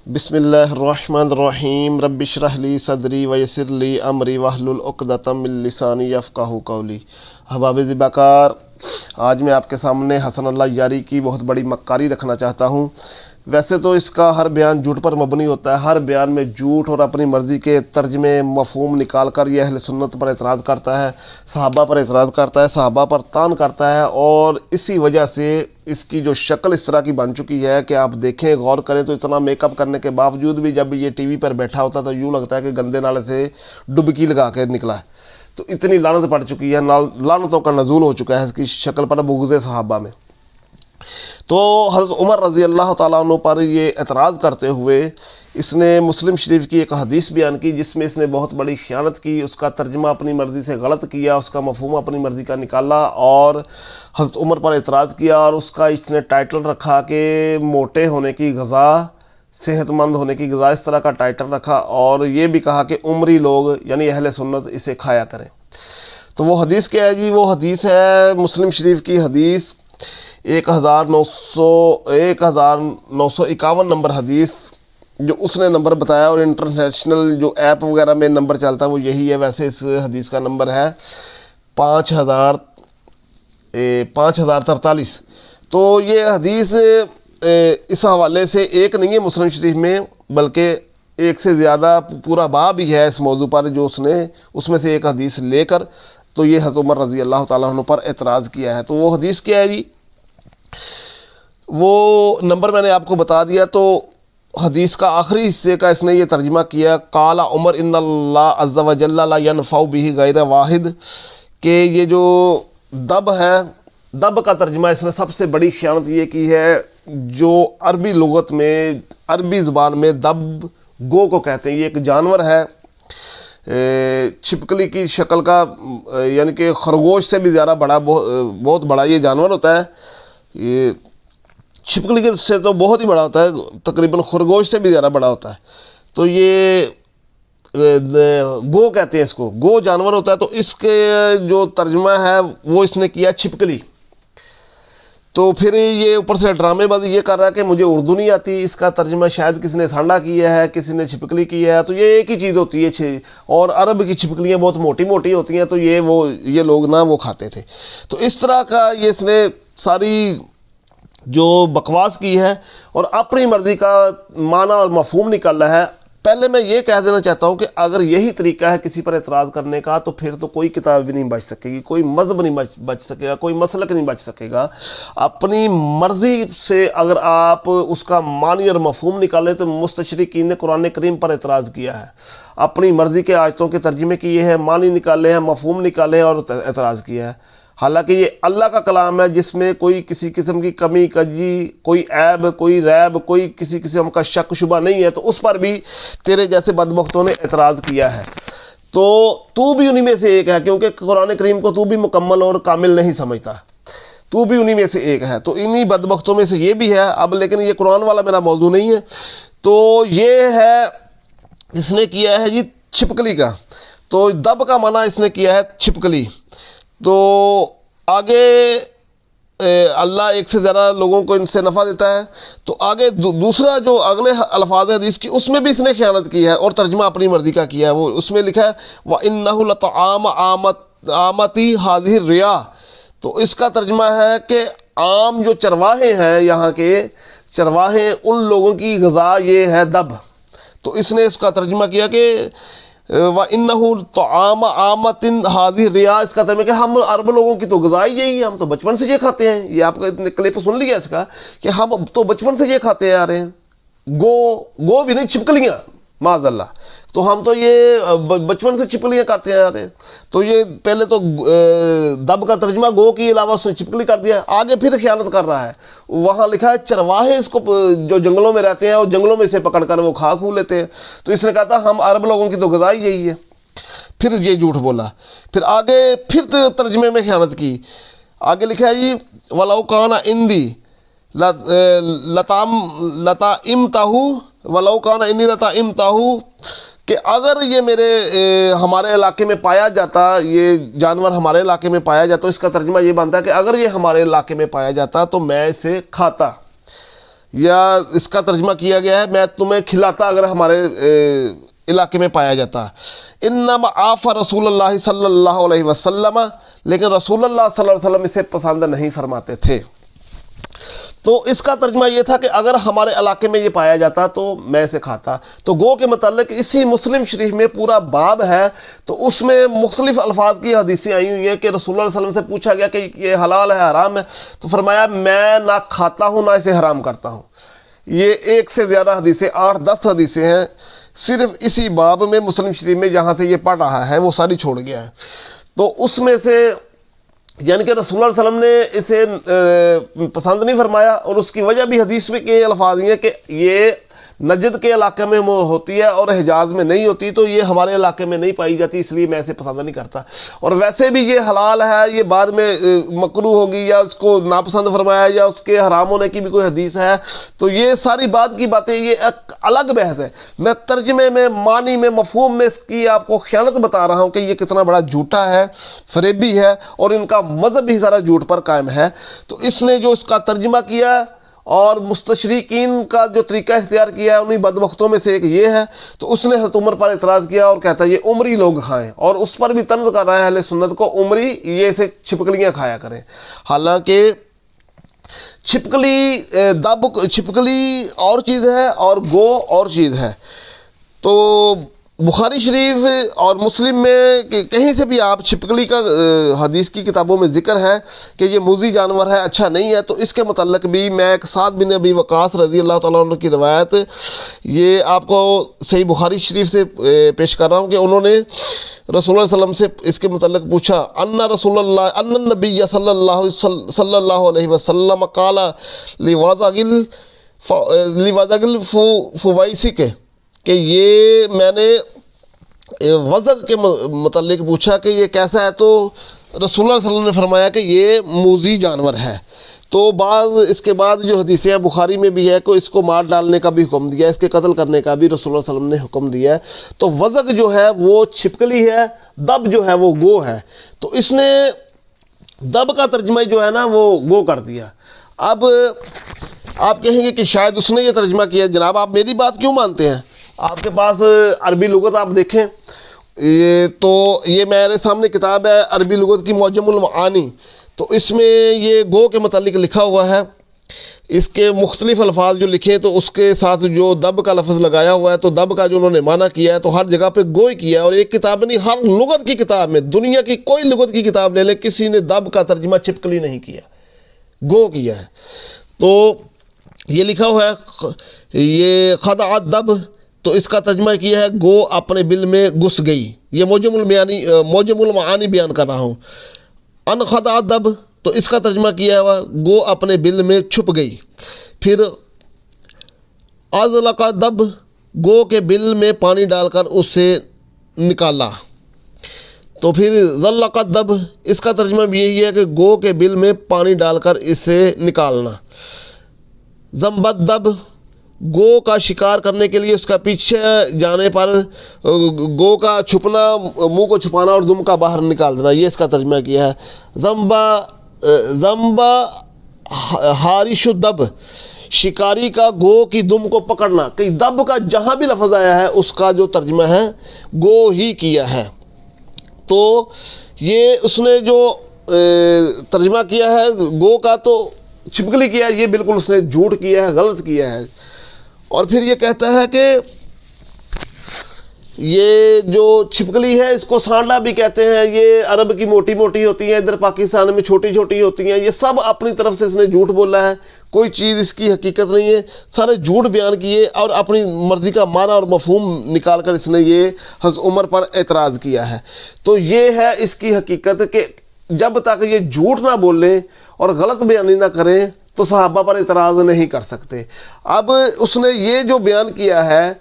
بسم اللہ الرحمن الرحیم رب اشرح لی صدری ویسر لی امری واحلل عقدۃ من لسانی یفقہوا قولی۔ احباب ذبح، آج میں آپ کے سامنے حسن اللہ یاری کی بہت بڑی مکاری رکھنا چاہتا ہوں۔ ویسے تو اس کا ہر بیان جھوٹ پر مبنی ہوتا ہے، ہر بیان میں جھوٹ اور اپنی مرضی کے ترجمے مفہوم نکال کر یہ اہل سنت پر اعتراض کرتا ہے، صحابہ پر اعتراض کرتا ہے، صحابہ پر طعن کرتا ہے، اور اسی وجہ سے اس کی جو شکل اس طرح کی بن چکی ہے کہ آپ دیکھیں، غور کریں تو اتنا میک اپ کرنے کے باوجود بھی جب یہ ٹی وی پر بیٹھا ہوتا تو یوں لگتا ہے کہ گندے نالے سے ڈبکی لگا کے نکلا ہے۔ تو اتنی لعنت پڑ چکی ہے، لعنتوں کا نزول ہو چکا ہے اس کی شکل پر بغض صحابہ میں۔ تو حضرت عمر رضی اللہ تعالیٰ عنہ پر یہ اعتراض کرتے ہوئے اس نے مسلم شریف کی ایک حدیث بیان کی جس میں اس نے بہت بڑی خیانت کی، اس کا ترجمہ اپنی مرضی سے غلط کیا، اس کا مفہوم اپنی مرضی کا نکالا اور حضرت عمر پر اعتراض کیا، اور اس کا اس نے ٹائٹل رکھا کہ موٹے ہونے کی غذا، صحت مند ہونے کی غذا، اس طرح کا ٹائٹل رکھا، اور یہ بھی کہا کہ عمری لوگ یعنی اہل سنت اسے کھایا کریں۔ تو وہ حدیث کیا ہے جی؟ وہ حدیث ہے مسلم شریف کی حدیث 1951 نمبر حدیث، جو اس نے نمبر بتایا، اور انٹرنیشنل جو ایپ وغیرہ میں نمبر چلتا ہے وہ یہی ہے۔ ویسے اس حدیث کا نمبر ہے 5043۔ تو یہ حدیث اس حوالے سے ایک نہیں ہے مسلم شریف میں، بلکہ ایک سے زیادہ پورا باب ہی ہے اس موضوع پر، جو اس میں سے ایک حدیث لے کر تو یہ حضرت عمر رضی اللہ تعالیٰ عنہ پر اعتراض کیا ہے۔ تو وہ حدیث کیا ہے جی؟ وہ نمبر میں نے آپ کو بتا دیا۔ تو حدیث کا آخری حصے کا اس نے یہ ترجمہ کیا، قال عمر ان اللہ عز و جل لا ينفع به غیر واحد، کہ یہ جو دب ہے، دب کا ترجمہ اس نے سب سے بڑی خیانت یہ کی ہے، جو عربی لغت میں، عربی زبان میں دب گو کو کہتے ہیں۔ یہ ایک جانور ہے، چھپکلی کی شکل کا، یعنی کہ خرگوش سے بھی زیادہ بڑا، بہت بڑا یہ جانور ہوتا ہے۔ یہ چھپکلی سے تو بہت ہی بڑا ہوتا ہے، تقریباً خرگوش سے بھی زیادہ بڑا ہوتا ہے۔ تو یہ گو کہتے ہیں اس کو، گو جانور ہوتا ہے۔ تو اس کے جو ترجمہ ہے وہ اس نے کیا چھپکلی۔ تو پھر یہ اوپر سے ڈرامے بازی یہ کر رہا ہے کہ مجھے اردو نہیں آتی، اس کا ترجمہ شاید کسی نے سانڈا کیا ہے، کسی نے چھپکلی کیا ہے۔ تو یہ ایک ہی چیز ہوتی ہے، اور عرب کی چھپکلیاں بہت موٹی موٹی ہوتی ہیں، تو یہ لوگ نہ وہ کھاتے تھے۔ تو اس طرح کا یہ اس نے ساری جو بکواس کی ہے اور اپنی مرضی کا معنی اور مفہوم نکالا ہے۔ پہلے میں یہ کہہ دینا چاہتا ہوں کہ اگر یہی طریقہ ہے کسی پر اعتراض کرنے کا تو پھر تو کوئی کتاب بھی نہیں بچ سکے گی، کوئی مذہب نہیں بچ سکے گا، کوئی مسلک نہیں بچ سکے گا۔ اپنی مرضی سے اگر آپ اس کا معنی اور مفہوم نکالیں تو مستشرقین نے قرآن کریم پر اعتراض کیا ہے، اپنی مرضی کے آیتوں کے ترجمے کیے ہیں، معنی نکالے ہیں، مفہوم نکالے ہیں اور اعتراض کیا ہے۔ حالانکہ یہ اللہ کا کلام ہے جس میں کوئی کسی قسم کی کمی کجی، کوئی عیب، کوئی ریب، کوئی کسی قسم کا شک شبہ نہیں ہے، تو اس پر بھی تیرے جیسے بدبختوں نے اعتراض کیا ہے۔ تو بھی انہی میں سے ایک ہے، کیونکہ قرآن کریم کو تو بھی مکمل اور کامل نہیں سمجھتا، تو بھی انہی میں سے ایک ہے۔ تو انہی بدبختوں میں سے یہ بھی ہے۔ اب لیکن یہ قرآن والا میرا موضوع نہیں ہے۔ تو یہ ہے، اس نے کیا ہے جی چھپکلی کا، تو دب کا معنی اس نے کیا ہے چھپکلی۔ تو آگے اللہ ایک سے زیادہ لوگوں کو ان سے نفع دیتا ہے۔ تو آگے دوسرا جو اگلے الفاظ حدیث کی، اس میں بھی اس نے خیانت کی ہے اور ترجمہ اپنی مرضی کا کیا ہے۔ وہ اس میں لکھا ہے وَإِنَّهُ لَطَعَامُ آمَتِي هَذِهِ الرِّعَاء، تو اس کا ترجمہ ہے کہ عام جو چرواہے ہیں، یہاں کے چرواہے، ان لوگوں کی غذا یہ ہے دب۔ تو اس نے اس کا ترجمہ کیا کہ وَإِنَّهُ طَعَامُ آمَةٍ هَذِهِ الرِّعَاء، اس کا ترجمہ کہ ہم عرب لوگوں کی تو غذا ہی یہی ہے، ہم تو بچپن سے یہ کھاتے ہیں۔ یہ آپ کا کلپ سن لیا اس کا کہ ہم تو بچپن سے یہ کھاتے آ رہے ہیں، گو بھی نہیں، چھپکلیاں، معاذ اللہ۔ تو ہم تو یہ بچپن سے چھپکلیاں کرتے آ رہے ہیں۔ تو یہ پہلے تو دب کا ترجمہ گو کے علاوہ اس نے چھپکلی کر دیا، آگے پھر خیانت کر رہا ہے۔ وہاں لکھا ہے چرواہے اس کو جو جنگلوں میں رہتے ہیں اور جنگلوں میں سے پکڑ کر وہ کھا کھو لیتے ہیں۔ تو اس نے کہا تھا ہم عرب لوگوں کی تو غذا ہی یہی ہے، پھر یہ جھوٹ بولا۔ پھر آگے پھر ترجمے میں خیانت کی۔ آگے لکھا ہے جی وَلَوْ كَانَ عِنْدِي لَطَعِمْتَهُ وَلَوْ كَانَ عِنْدِي لَطَعِمْتَهُ، کہ اگر یہ ہمارے علاقے میں پایا جاتا، یہ جانور ہمارے علاقے میں پایا جاتا، تو اس کا ترجمہ یہ بنتا ہے کہ اگر یہ ہمارے علاقے میں پایا جاتا تو میں اسے کھاتا۔ یا اس کا ترجمہ کیا گیا ہے میں تمہیں کھلاتا اگر ہمارے علاقے میں پایا جاتا. انما عاف رسول اللہ صلی اللہ علیہ وسلم، لیکن رسول اللہ صلی اللہ علیہ وسلم اسے پسند نہیں فرماتے تھے. تو اس کا ترجمہ یہ تھا کہ اگر ہمارے علاقے میں یہ پایا جاتا تو میں اسے کھاتا. تو گو کے متعلق اسی مسلم شریف میں پورا باب ہے، تو اس میں مختلف الفاظ کی حدیثیں آئی ہوئی ہیں کہ رسول اللہ صلی اللہ علیہ وسلم سے پوچھا گیا کہ یہ حلال ہے حرام ہے، تو فرمایا میں نہ کھاتا ہوں نہ اسے حرام کرتا ہوں. یہ ایک سے زیادہ حدیثیں 8-10 حدیثیں ہیں صرف اسی باب میں مسلم شریف میں جہاں سے یہ پڑھ رہا ہے وہ ساری چھوڑ گیا ہے. تو اس میں سے یعنی کہ رسول اللہ صلی اللہ علیہ وسلم نے اسے پسند نہیں فرمایا، اور اس کی وجہ بھی حدیث میں کے الفاظ یہ ہیں کہ یہ نجد کے علاقے میں ہوتی ہے اور حجاز میں نہیں ہوتی، تو یہ ہمارے علاقے میں نہیں پائی جاتی، اس لیے میں اسے پسند نہیں کرتا. اور ویسے بھی یہ حلال ہے، یہ بعد میں مکروہ ہوگی یا اس کو ناپسند فرمایا یا اس کے حرام ہونے کی بھی کوئی حدیث ہے. تو یہ ساری بات کی باتیں یہ ایک الگ بحث ہے. میں ترجمے میں، معنی میں، مفہوم میں اس کی آپ کو خیانت بتا رہا ہوں کہ یہ کتنا بڑا جھوٹا ہے، فریبی ہے، اور ان کا مذہب بھی سارا جھوٹ پر قائم ہے. تو اس نے جو اس کا ترجمہ کیا اور مستشرقین کا جو طریقہ اختیار کیا ہے انہی بدبختوں میں سے ایک یہ ہے. تو اس نے حضرت عمر پر اعتراض کیا اور کہتا ہے یہ عمری لوگ کھائیں، اور اس پر بھی طنز کر رہا ہے اہل سنت کو، عمری یہ اسے چھپکلیاں کھایا کریں. حالانکہ چھپکلی چھپکلی اور چیز ہے اور گو اور چیز ہے. تو بخاری شریف اور مسلم میں کہیں سے بھی آپ چھپکلی کا حدیث کی کتابوں میں ذکر ہے کہ یہ موذی جانور ہے، اچھا نہیں ہے. تو اس کے متعلق بھی میں ایک سعد بن ابی وقاص رضی اللہ تعالیٰ عنہ کی روایت یہ آپ کو صحیح بخاری شریف سے پیش کر رہا ہوں کہ انہوں نے رسول اللہ صلی اللہ علیہ وسلم سے اس کے متعلق پوچھا ان النبی صلی اللہ علیہ وسلم قال لوازغ فویسک، کہ یہ میں نے وزغ کے متعلق پوچھا کہ یہ کیسا ہے، تو رسول اللہ صلی اللہ علیہ وسلم نے فرمایا کہ یہ موذی جانور ہے. تو بعض اس کے بعد جو حدیثیں بخاری میں بھی ہے کہ اس کو مار ڈالنے کا بھی حکم دیا، اس کے قتل کرنے کا بھی رسول اللہ صلی اللہ علیہ وسلم نے حکم دیا ہے. تو وزغ جو ہے وہ چھپکلی ہے، دب جو ہے وہ گو ہے. تو اس نے دب کا ترجمہ جو ہے نا وہ گو کر دیا. اب آپ کہیں گے کہ شاید اس نے یہ ترجمہ کیا. جناب آپ میری بات کیوں مانتے ہیں؟ آپ کے پاس عربی لغت آپ دیکھیں، تو یہ میرے سامنے کتاب ہے عربی لغت کی معجم المعانی. تو اس میں یہ گو کے متعلق لکھا ہوا ہے، اس کے مختلف الفاظ جو لکھے تو اس کے ساتھ جو دب کا لفظ لگایا ہوا ہے، تو دب کا جو انہوں نے معنی کیا ہے تو ہر جگہ پہ گو ہی کیا ہے. اور ایک کتاب نہیں، ہر لغت کی کتاب میں، دنیا کی کوئی لغت کی کتاب لے لیں، کسی نے دب کا ترجمہ چھپکلی نہیں کیا، گو کیا ہے. تو یہ لکھا ہوا ہے یہ خدعت دب، تو اس کا ترجمہ کیا ہے گو اپنے بل میں گھس گئی. یہ معجم المعانی بیان کر رہا ہوں. ان خدعت دب، تو اس کا ترجمہ کیا ہے گو اپنے بل میں چھپ گئی. پھر ازلق دب، گو کے بل میں پانی ڈال کر اسے نکالا. تو پھر ذلق دب، اس کا ترجمہ بھی یہی ہے کہ گو کے بل میں پانی ڈال کر اسے نکالنا. زمبت دب، گو کا شکار کرنے کے لیے اس کا پیچھے جانے پر گو کا چھپنا، منہ کو چھپانا اور دم کا باہر نکال دینا، یہ اس کا ترجمہ کیا ہے. زمبا ہارش دب، شکاری کا گو کی دم کو پکڑنا. کہ دب کا جہاں بھی لفظ آیا ہے اس کا جو ترجمہ ہے گو ہی کیا ہے. تو یہ اس نے جو ترجمہ کیا ہے گو کا تو چھپکلی کیا ہے، یہ بالکل اس نے جھوٹ کیا ہے، غلط کیا ہے. اور پھر یہ کہتا ہے کہ یہ جو چھپکلی ہے اس کو سانڈا بھی کہتے ہیں، یہ عرب کی موٹی موٹی ہوتی ہیں، ادھر پاکستان میں چھوٹی چھوٹی ہوتی ہیں. یہ سب اپنی طرف سے اس نے جھوٹ بولا ہے، کوئی چیز اس کی حقیقت نہیں ہے، سارے جھوٹ بیان کیے اور اپنی مرضی کا معنی اور مفہوم نکال کر اس نے یہ حضرت عمر پر اعتراض کیا ہے. تو یہ ہے اس کی حقیقت کہ جب تک یہ جھوٹ نہ بولیں اور غلط بیانی نہ کریں تو صحابہ پر اعتراض نہیں کر سکتے. اب اس نے یہ جو بیان کیا ہے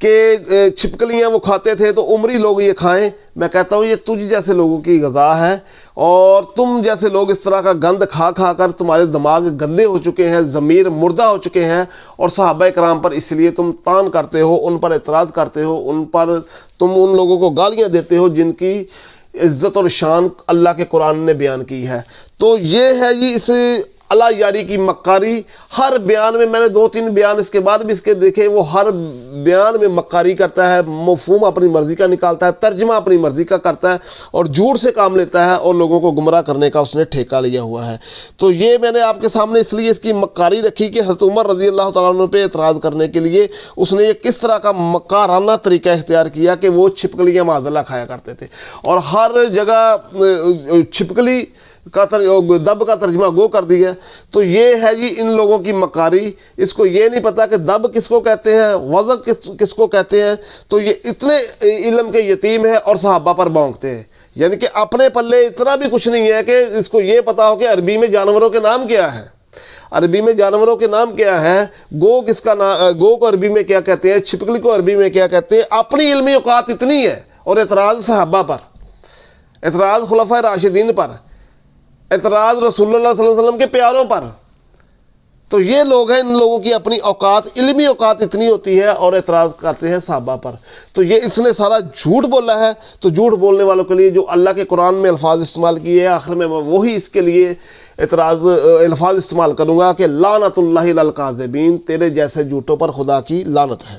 کہ چھپکلیاں وہ کھاتے تھے تو عمری لوگ یہ کھائیں، میں کہتا ہوں یہ تجھ جیسے لوگوں کی غذا ہے، اور تم جیسے لوگ اس طرح کا گند کھا کھا کر تمہارے دماغ گندے ہو چکے ہیں، ضمیر مردہ ہو چکے ہیں، اور صحابہ کرام پر اس لیے تم طعن کرتے ہو، ان پر اعتراض کرتے ہو، ان پر تم ان لوگوں کو گالیاں دیتے ہو جن کی عزت اور شان اللہ کے قرآن نے بیان کی ہے. تو یہ ہے یہ اس اللہ یاری کی مکاری، ہر بیان میں نے 2-3 بیان اس کے بعد بھی اس کے دیکھے، وہ ہر بیان میں مکاری کرتا ہے، مفہوم اپنی مرضی کا نکالتا ہے، ترجمہ اپنی مرضی کا کرتا ہے اور جھوٹ سے کام لیتا ہے اور لوگوں کو گمراہ کرنے کا اس نے ٹھیکہ لیا ہوا ہے۔ تو یہ میں نے آپ کے سامنے اس لیے اس کی مکاری رکھی کہ حضرت عمر رضی اللہ تعالیٰ عنہ پہ اعتراض کرنے کے لیے اس نے یہ کس طرح کا مکارانہ طریقہ اختیار کیا کہ وہ چھپکلیاں معاذ اللہ کھایا کرتے تھے، اور ہر جگہ چھپکلی کا دب کا ترجمہ گو کر دیا۔ تو یہ ہے جی ان لوگوں کی مکاری، اس کو یہ نہیں پتا کہ دب کس کو کہتے ہیں، وضع کس کو کہتے ہیں۔ تو یہ اتنے علم کے یتیم ہے اور صحابہ پر بونکتے ہیں، یعنی کہ اپنے پلے اتنا بھی کچھ نہیں ہے کہ اس کو یہ پتا ہو کہ عربی میں جانوروں کے نام کیا ہے، عربی میں جانوروں کے نام کیا ہے، گو کس کا نام، گو کو عربی میں کیا کہتے ہیں، چھپکلی کو عربی میں کیا کہتے ہیں۔ اپنی علمی اوقات اتنی ہے، اور اعتراض صحابہ پر، اعتراض خلفائے راشدین پر، اعتراض رسول اللہ صلی اللہ علیہ وسلم کے پیاروں پر۔ تو یہ لوگ ہیں، ان لوگوں کی اپنی اوقات، علمی اوقات اتنی ہوتی ہے اور اعتراض کرتے ہیں صحابہ پر۔ تو یہ اس نے سارا جھوٹ بولا ہے، تو جھوٹ بولنے والوں کے لیے جو اللہ کے قرآن میں الفاظ استعمال کیے ہیں، آخر میں وہی اس کے لیے الفاظ استعمال کروں گا کہ لعنت اللہ علی الکاذبین، تیرے جیسے جھوٹوں پر خدا کی لعنت ہے۔